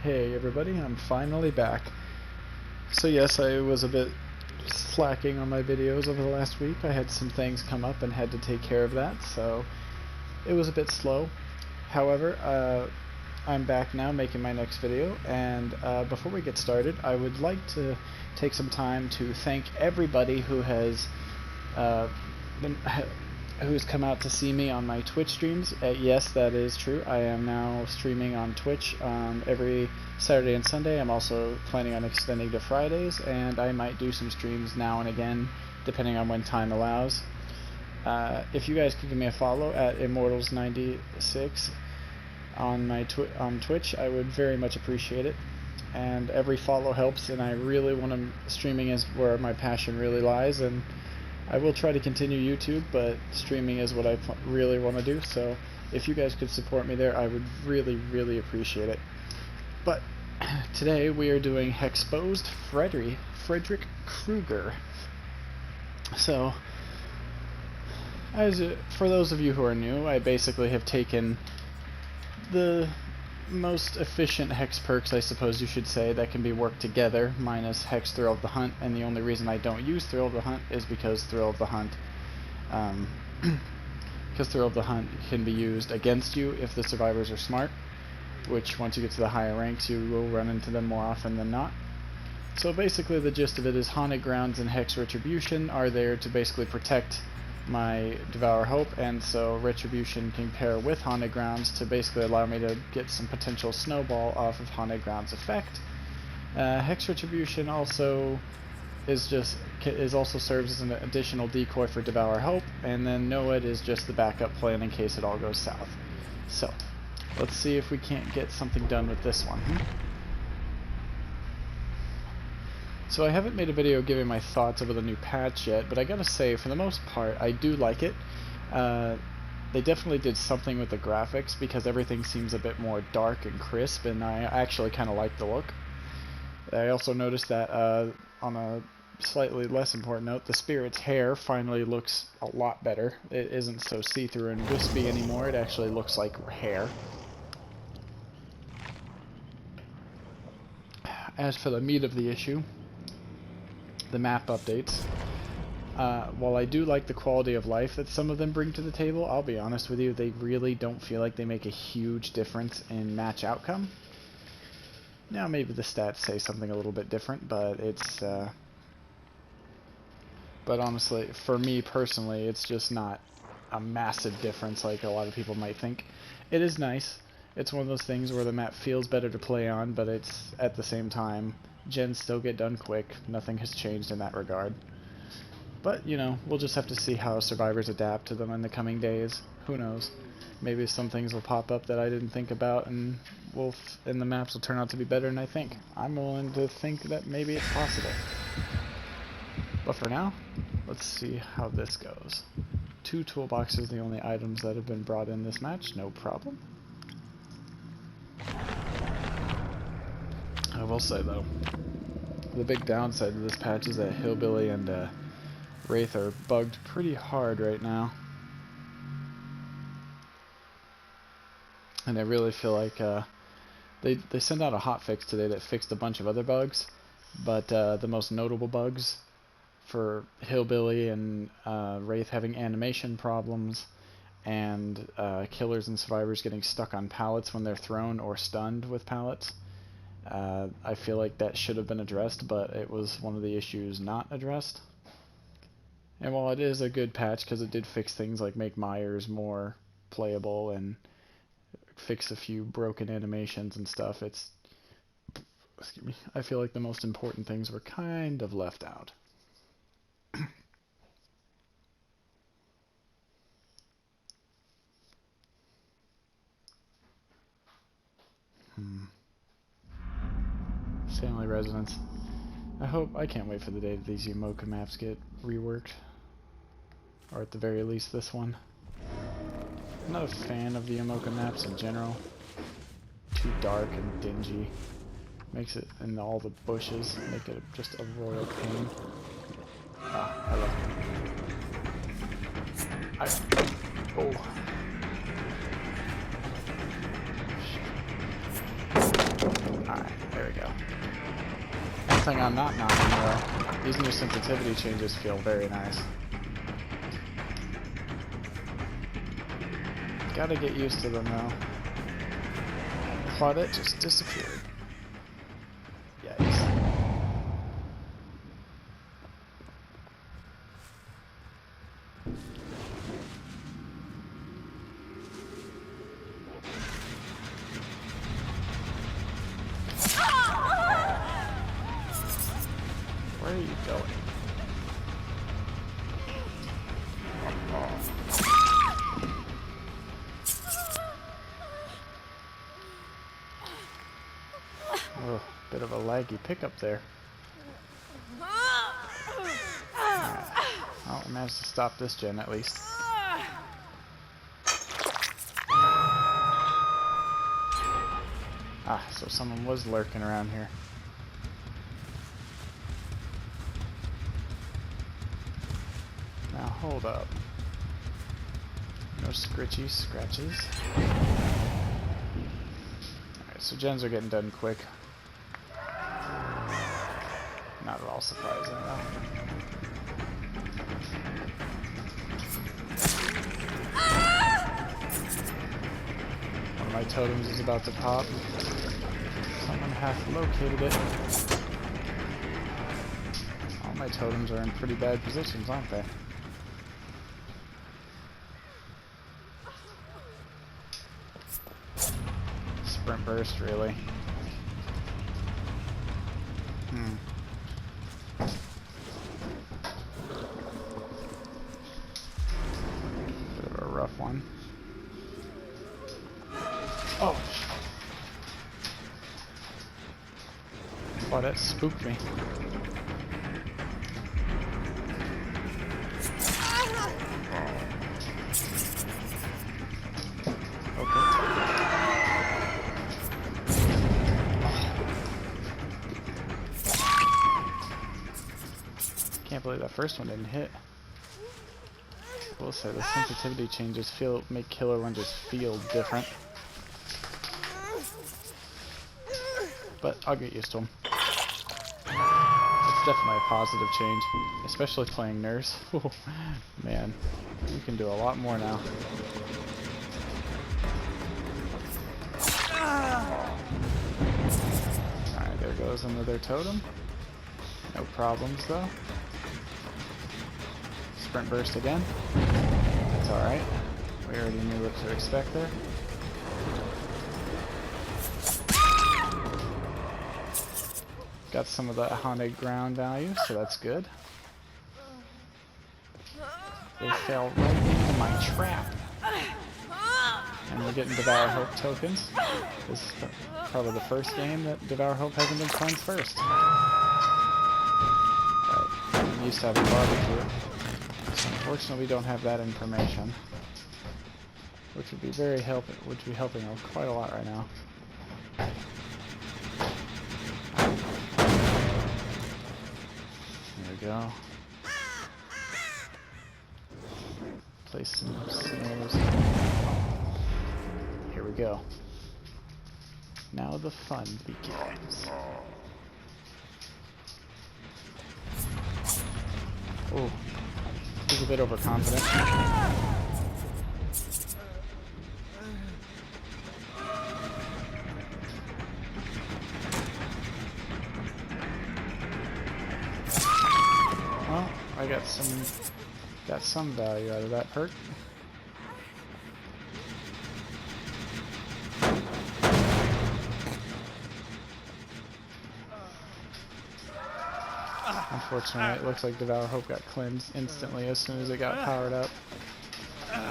Hey everybody, I'm finally back. So yes, I was a bit slacking on my videos over the last week. I had some things come up and had to take care of that, so it was a bit slow. However, I'm back now making my next video, and before we get started, I would like to take some time to thank everybody who has who's come out to see me on my Twitch streams. Yes, that is true. I am now streaming on Twitch every Saturday and Sunday. I'm also planning on extending to Fridays, and I might do some streams now and again, depending on when time allows. If you guys could give me a follow at Immortals96 on Twitch, I would very much appreciate it. And every follow helps, and I really want to. Streaming is where my passion really lies, and I will try to continue YouTube, but streaming is what I really want to do, so if you guys could support me there, I would really, really appreciate it. But today we are doing Hexposed Frederick Krueger. So, for those of you who are new, I basically have taken the most efficient hex perks, I suppose you should say, that can be worked together, minus Hex Thrill of the Hunt, and the only reason I don't use Thrill of the Hunt is because Thrill of the Hunt can be used against you if the survivors are smart, which once you get to the higher ranks you will run into them more often than not. So basically the gist of it is Haunted Grounds and Hex Retribution are there to basically protect my Devour Hope, and so Retribution can pair with Haunted Grounds to basically allow me to get some potential snowball off of Haunted Grounds effect. Hex Retribution also also serves as an additional decoy for Devour Hope, and then Noed is just the backup plan in case it all goes south. So, let's see if we can't get something done with this one. So I haven't made a video giving my thoughts over the new patch yet, but I gotta say, for the most part, I do like it. They definitely did something with the graphics because everything seems a bit more dark and crisp, and I actually kind of like the look. I also noticed that, on a slightly less important note, the Spirit's hair finally looks a lot better. It isn't so see-through and wispy anymore, it actually looks like hair. As for the meat of the issue, the map updates. While I do like the quality of life that some of them bring to the table, I'll be honest with you, they really don't feel like they make a huge difference in match outcome. Now maybe the stats say something a little bit different, but it's but honestly, for me personally, it's just not a massive difference like a lot of people might think. It is nice. It's one of those things where the map feels better to play on, but it's, at the same time, gens still get done quick. Nothing has changed in that regard. But, you know, we'll just have to see how survivors adapt to them in the coming days. Who knows? Maybe some things will pop up that I didn't think about, and the maps will turn out to be better than I think. I'm willing to think that maybe it's possible. But for now, let's see how this goes. 2 toolboxes, the only items that have been brought in this match, no problem. I will say though, the big downside to this patch is that Hillbilly and Wraith are bugged pretty hard right now. And I really feel like they sent out a hotfix today that fixed a bunch of other bugs, but the most notable bugs for Hillbilly and Wraith having animation problems, and killers and survivors getting stuck on pallets when they're thrown or stunned with pallets. I feel like that should have been addressed, but it was one of the issues not addressed. And while it is a good patch because it did fix things like make Myers more playable and fix a few broken animations and stuff, excuse me, I feel like the most important things were kind of left out. Family residence. I can't wait for the day that these Yomoka maps get reworked. Or at the very least this one. I'm not a fan of the Yomoka maps in general. Too dark and dingy. Makes it, and all the bushes make it just a royal pain. Ah, hello. Oh. Ah, Alright, there we go. One thing I'm not knocking though, these new sensitivity changes feel very nice. Gotta get used to them though. Claudette just disappeared. Yikes. Where are you going? Oh, bit of a laggy pickup there. Alright. Oh, I managed to stop this gen at least. Ah, so someone was lurking around here. Now hold up. No scritchy scratches. Alright, so gens are getting done quick. Not at all surprising though. One of my totems is about to pop. Someone hath located it. All my totems are in pretty bad positions, aren't they? Sprint burst, really. Bit of a rough one. Oh! Oh, that spooked me. Can't believe that first one didn't hit. I will say the sensitivity changes make killer lunges feel different. But I'll get used to them. It's definitely a positive change, especially playing nurse. Oh, man, you can do a lot more now. Alright, there goes another totem. No problems though. Sprint burst again. That's alright. We already knew what to expect there. Got some of the haunted ground value, so that's good. They fell right into my trap. And we're getting Devour Hope tokens. This is probably the first game that Devour Hope hasn't been cleansed first. Right. I'm used to having barbecue. So unfortunately we don't have that information. Which would be helping quite a lot right now. There we go. Place some snares. Here we go. Now the fun begins. Oh, he's a bit overconfident. Well, I got some value out of that perk. Unfortunately, it looks like Devour Hope got cleansed instantly as soon as it got powered up.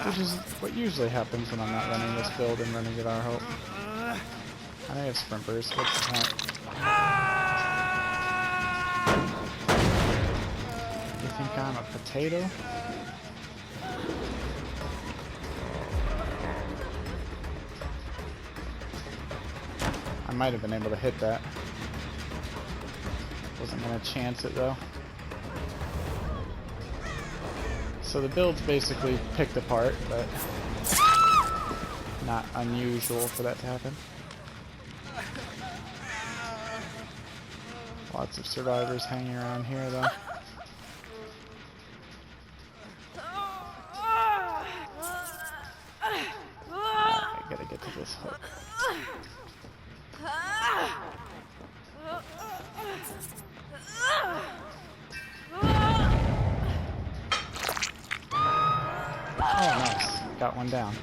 Which is what usually happens when I'm not running this build and running Devour Hope. I have Sprint Burst, what's the point? You think I'm a potato? I might have been able to hit that. Wasn't gonna chance it though. So the build's basically picked apart, but not unusual for that to happen. Lots of survivors hanging around here, though. I gotta get to this hook. Oh, nice. Got one down.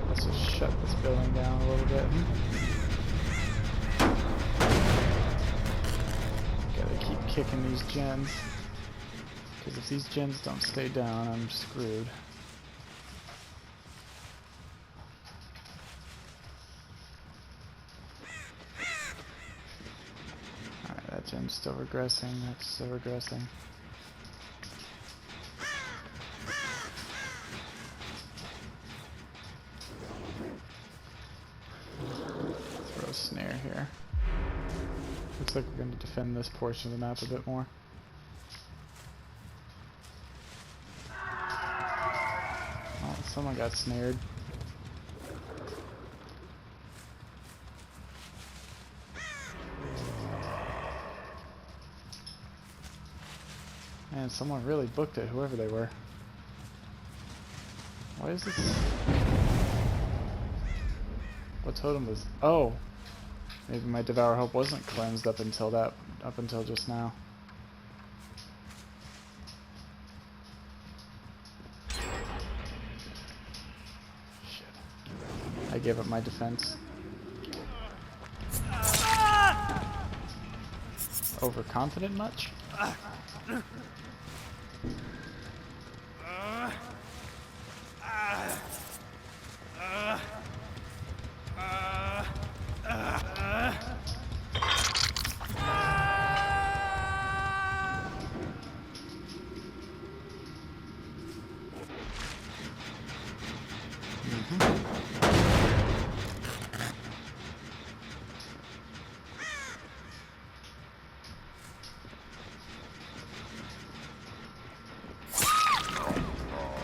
Let's just shut this building down a little bit. Gotta keep kicking these gens. Because if these gens don't stay down, I'm screwed. Alright, that gen's still regressing. That's still regressing. Throw a snare here. Looks like we're going to defend this portion of the map a bit more. Oh, someone got snared. Man, someone really booked it, whoever they were. Why is this? What totem was? Oh, maybe my Devour Hope wasn't cleansed up until just now. Shit. I gave up my defense. Overconfident much?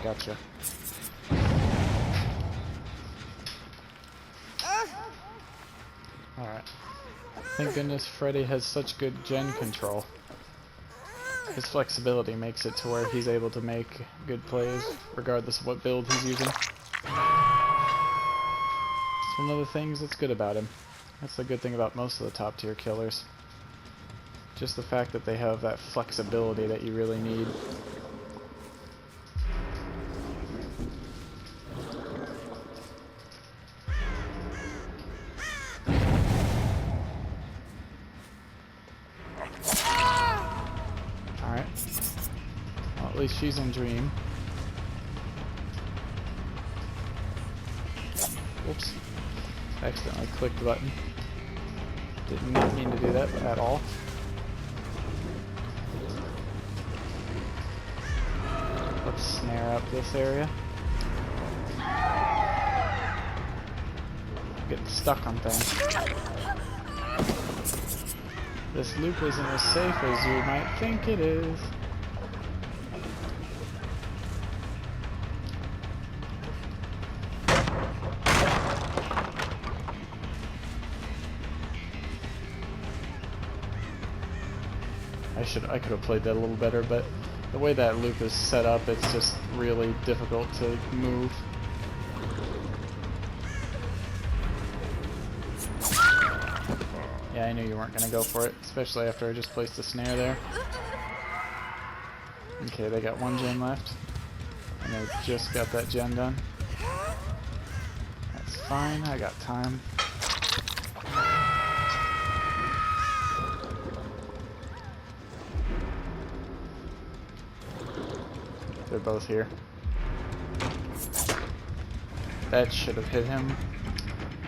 Gotcha. Alright. Thank goodness Freddy has such good gen control. His flexibility makes it to where he's able to make good plays regardless of what build he's using. It's one of the things that's good about him. That's the good thing about most of the top tier killers. Just the fact that they have that flexibility that you really need. Alright. Well, at least she's in Dream. Oops. Accidentally clicked the button. Didn't mean to do that at all. Let's snare up this area. I'm getting stuck on things. This loop isn't as safe as you might think it is. I could have played that a little better, but the way that loop is set up, it's just really difficult to move. Yeah, I knew you weren't going to go for it, especially after I just placed a snare there. Okay, they got one gen left, and they just got that gen done. That's fine, I got time. They're both here. That should have hit him.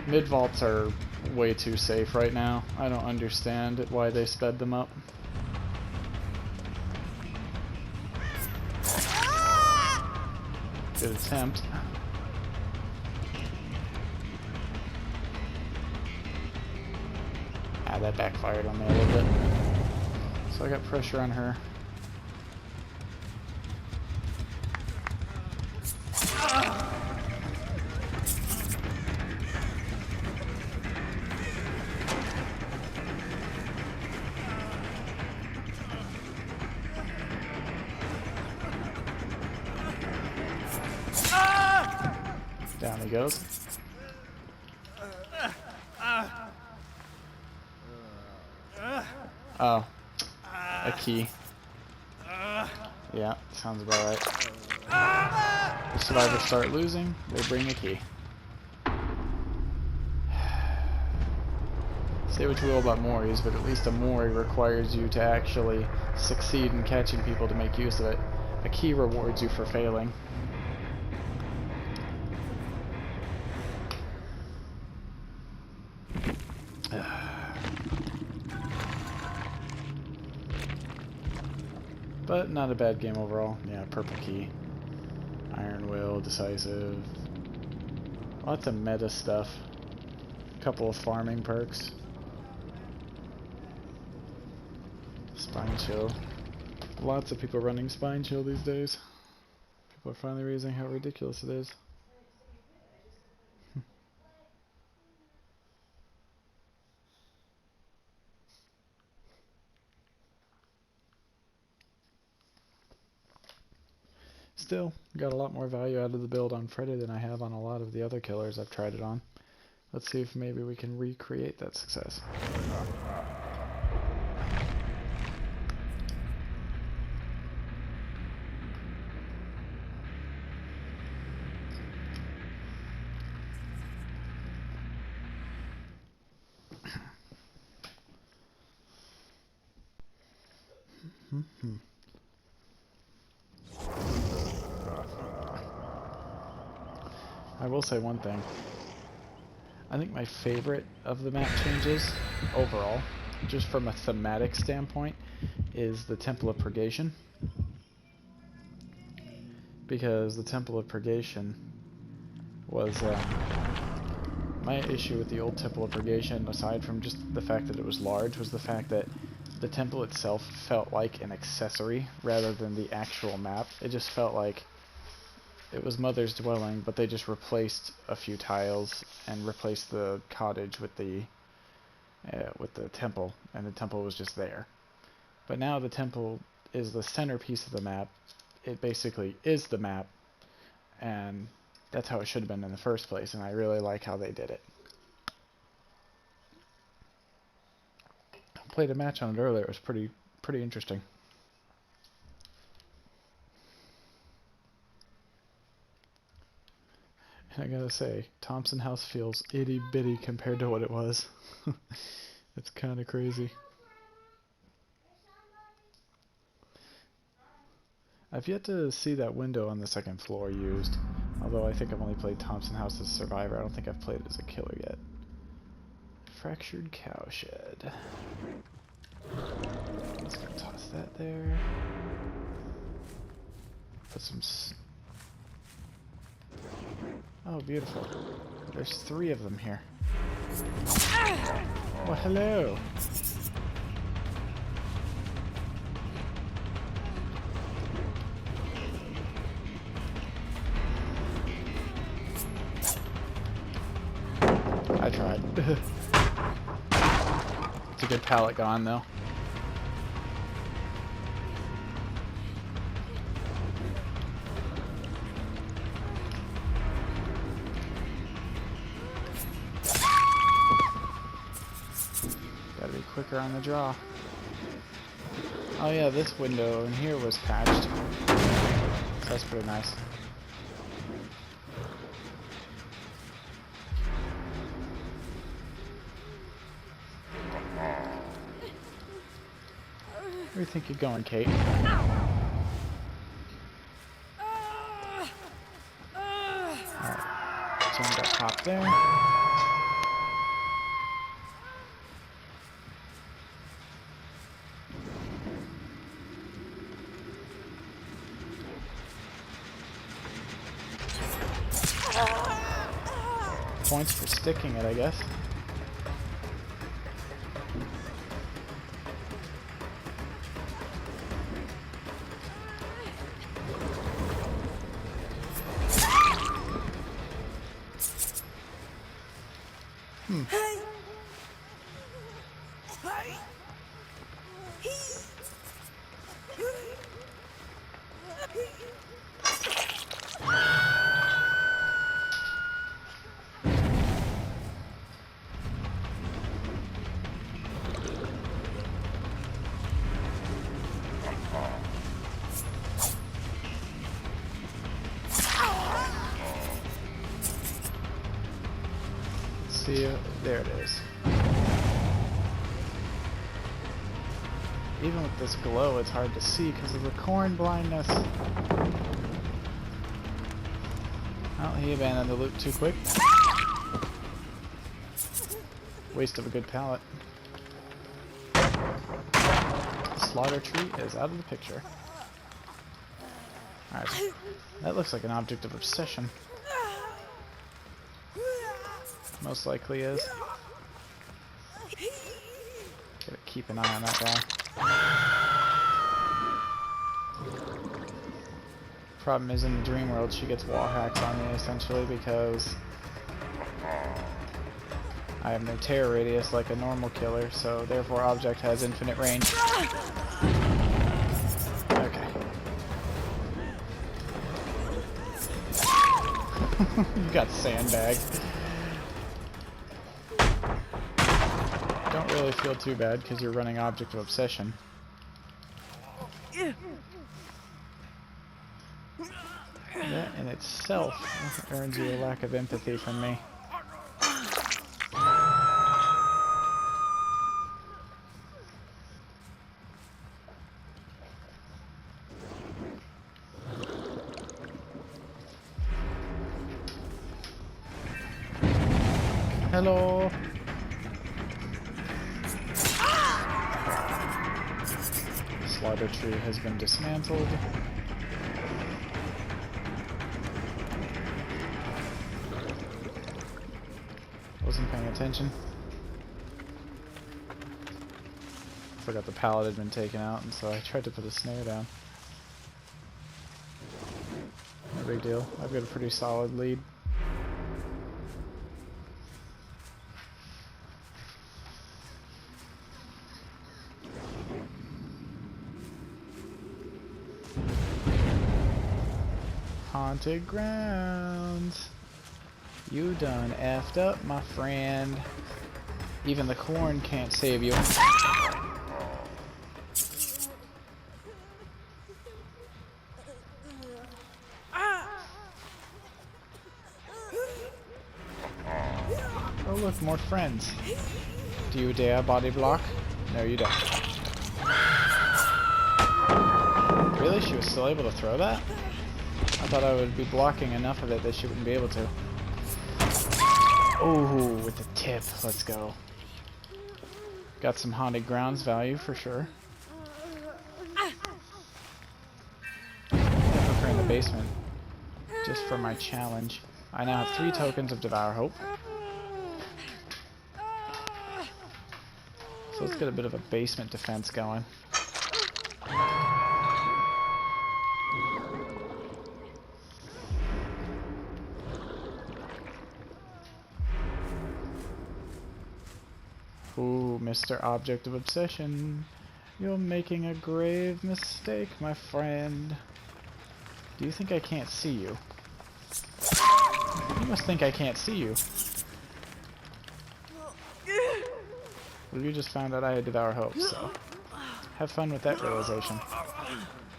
Mid vaults are way too safe right now. I don't understand why they sped them up. Good attempt. Ah, that backfired on me a little bit. So I got pressure on her. he goes. Oh, a key. Yeah, sounds about right. The survivors start losing, they bring a key. Say what you will about Moris, but at least a Mori requires you to actually succeed in catching people to make use of it. A key rewards you for failing. But not a bad game overall. Yeah, purple key. Iron Will, decisive. Lots of meta stuff. A couple of farming perks. Spine chill. Lots of people running spine chill these days. People are finally realizing how ridiculous it is. Still, got a lot more value out of the build on Freddy than I have on a lot of the other killers I've tried it on. Let's see if maybe we can recreate that success. I will say one thing. I think my favorite of the map changes, overall, just from a thematic standpoint, is the Temple of Purgation. Because the Temple of Purgation was... my issue with the old Temple of Purgation, aside from just the fact that it was large, was the fact that the temple itself felt like an accessory rather than the actual map. It just felt like it was Mother's Dwelling, but they just replaced a few tiles and replaced the cottage with the temple, and the temple was just there. But now the temple is the centerpiece of the map. It basically is the map, and that's how it should have been in the first place, and I really like how they did it. I played a match on it earlier. It was pretty interesting. And I gotta say, Thompson House feels itty bitty compared to what it was. It's kind of crazy. I've yet to see that window on the second floor used. Although I think I've only played Thompson House as a survivor. I don't think I've played it as a killer yet. Fractured cowshed. Let's go toss that there. Put some... Oh, beautiful. There's 3 of them here. Well, hello. I tried. It's a good pallet gone, though. Gotta be quicker on the draw. Oh yeah, this window in here was patched. So that's pretty nice. Where do you think you're going, Kate? Alright, someone got popped there. Points for sticking it, I guess. See, there it is. Even with this glow, it's hard to see because of the corn blindness. Oh, he abandoned the loop too quick. Waste of a good pallet. Slaughter tree is out of the picture. Alright, that looks like an object of obsession. Most likely is. Gotta keep an eye on that guy. Problem is, in the dream world, she gets wall hacks on me essentially because I have no tear radius like a normal killer, so therefore object has infinite range. Okay. You got sandbagged. Don't really feel too bad because you're running object of obsession. That in itself earns you a lack of empathy from me. Hello. Slaughter tree has been dismantled. Wasn't paying attention. Forgot the pallet had been taken out, and so I tried to put a snare down. No big deal. I've got a pretty solid lead. Haunted grounds. You done effed up, my friend. Even the corn can't save you. Oh look, more friends. Do you dare body block? No, you don't. Really? She was still able to throw that? I thought I would be blocking enough of it that she wouldn't be able to. Oh, with the tip. Let's go. Got some haunted grounds value for sure. Put her in the basement just for my challenge. I now have 3 tokens of Devour Hope. So let's get a bit of a basement defense going. Ooh, Mr. Object of Obsession. You're making a grave mistake, my friend. Do you think I can't see you? You must think I can't see you. Well, you just found out I had Devour Hope, so have fun with that realization.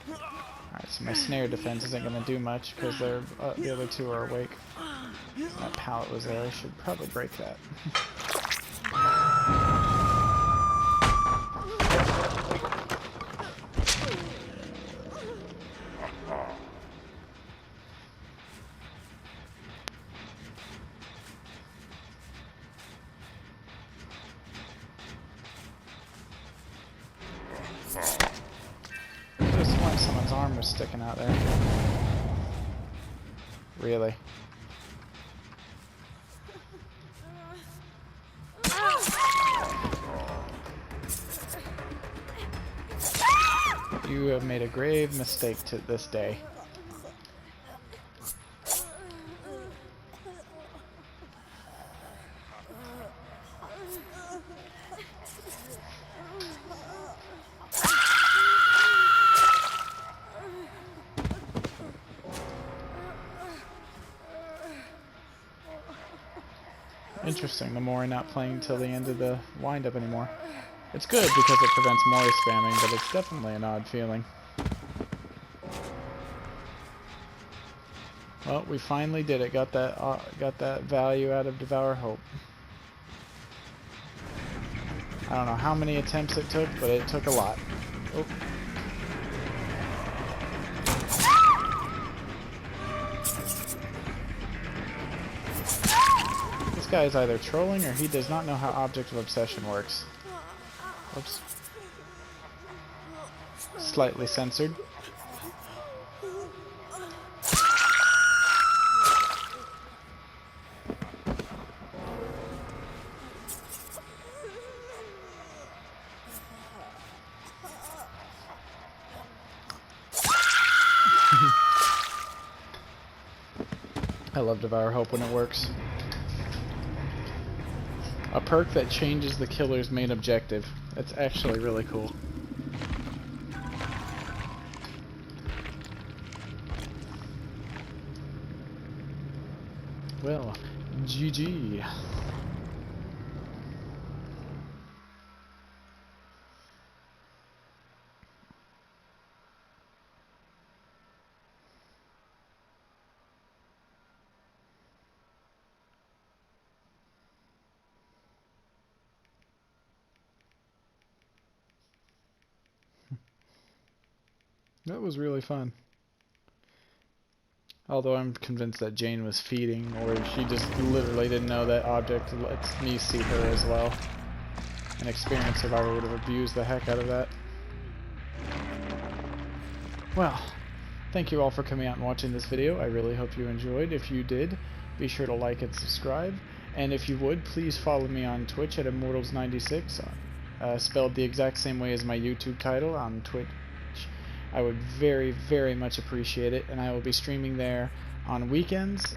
Alright, so my snare defense isn't going to do much because the other 2 are awake. That pallet was there. I should probably break that. Someone's arm was sticking out there. Really? You have made a grave mistake to this day. Interesting, the Mori not playing till the end of the wind-up anymore. It's good because it prevents Mori spamming, but it's definitely an odd feeling. Well, we finally did it. Got that value out of Devour Hope. I don't know how many attempts it took, but it took a lot. Oh. This guy is either trolling or he does not know how object of obsession works. Oops. Slightly censored. I love Devour Hope when it works. A perk that changes the killer's main objective. That's actually really cool. Well, GG. That was really fun. Although I'm convinced that Jane was feeding, or she just literally didn't know that object lets me see her as well. An experienced survivor would have abused the heck out of that. Well, thank you all for coming out and watching this video. I really hope you enjoyed. If you did, be sure to like and subscribe. And if you would, please follow me on Twitch at Immortals96, spelled the exact same way as my YouTube title on Twitch. I would very, very much appreciate it, and I will be streaming there on weekends,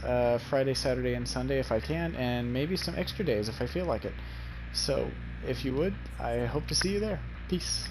Friday, Saturday, and Sunday if I can, and maybe some extra days if I feel like it. So, if you would, I hope to see you there. Peace.